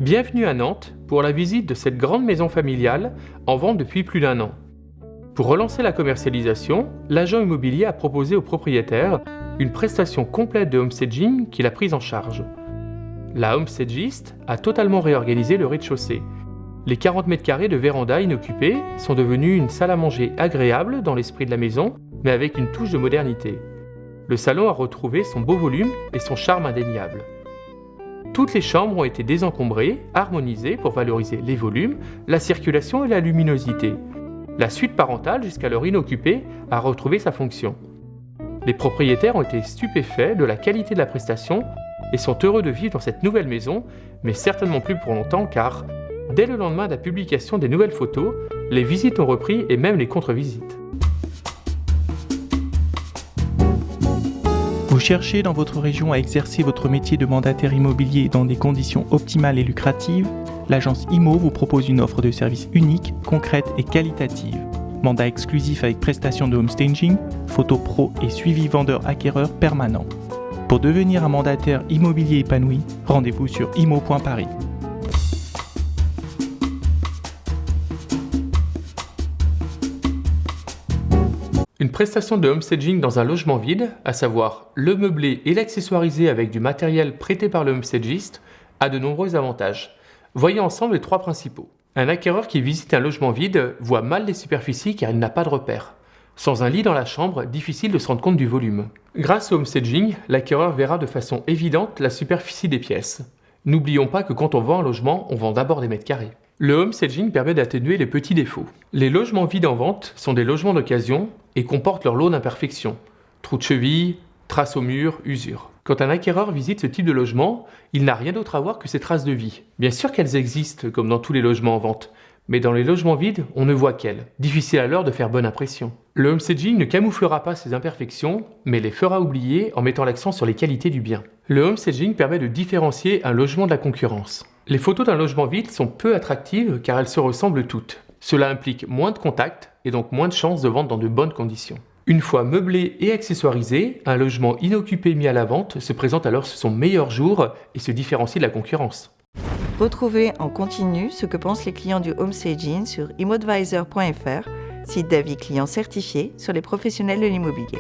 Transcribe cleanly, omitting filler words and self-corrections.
Bienvenue à Nantes pour la visite de cette grande maison familiale en vente depuis plus d'1 an. Pour relancer la commercialisation, l'agent immobilier a proposé au propriétaire une prestation complète de homestaging qu'il a prise en charge. La homestagiste a totalement réorganisé le rez-de-chaussée. Les 40 mètres carrés de véranda inoccupés sont devenus une salle à manger agréable dans l'esprit de la maison, mais avec une touche de modernité. Le salon a retrouvé son beau volume et son charme indéniable. Toutes les chambres ont été désencombrées, harmonisées pour valoriser les volumes, la circulation et la luminosité. La suite parentale, jusqu'alors inoccupée, a retrouvé sa fonction. Les propriétaires ont été stupéfaits de la qualité de la prestation et sont heureux de vivre dans cette nouvelle maison, mais certainement plus pour longtemps car, dès le lendemain de la publication des nouvelles photos, les visites ont repris et même les contre-visites. Vous cherchez dans votre région à exercer votre métier de mandataire immobilier dans des conditions optimales et lucratives? L'agence IMO vous propose une offre de services unique, concrète et qualitative. Mandat exclusif avec prestation de homestaging, photo pro et suivi vendeur-acquéreur permanent. Pour devenir un mandataire immobilier épanoui, rendez-vous sur imo.paris. Une prestation de homestaging dans un logement vide, à savoir le meubler et l'accessoiriser avec du matériel prêté par le homestagiste, a de nombreux avantages. Voyons ensemble les 3 principaux. Un acquéreur qui visite un logement vide voit mal les superficies car il n'a pas de repères. Sans un lit dans la chambre, difficile de se rendre compte du volume. Grâce au homestaging, l'acquéreur verra de façon évidente la superficie des pièces. N'oublions pas que quand on vend un logement, on vend d'abord des mètres carrés. Le homestaging permet d'atténuer les petits défauts. Les logements vides en vente sont des logements d'occasion et comportent leur lot d'imperfections. Trous de cheville, traces au mur, usures. Quand un acquéreur visite ce type de logement, il n'a rien d'autre à voir que ces traces de vie. Bien sûr qu'elles existent, comme dans tous les logements en vente, mais dans les logements vides, on ne voit qu'elles. Difficile alors de faire bonne impression. Le homestaging ne camouflera pas ces imperfections, mais les fera oublier en mettant l'accent sur les qualités du bien. Le homestaging permet de différencier un logement de la concurrence. Les photos d'un logement vide sont peu attractives car elles se ressemblent toutes. Cela implique moins de contacts et donc moins de chances de vendre dans de bonnes conditions. Une fois meublé et accessoirisé, un logement inoccupé mis à la vente se présente alors sur son meilleur jour et se différencie de la concurrence. Retrouvez en continu ce que pensent les clients du homestaging sur immoadvisor.fr, site d'avis clients certifié sur les professionnels de l'immobilier.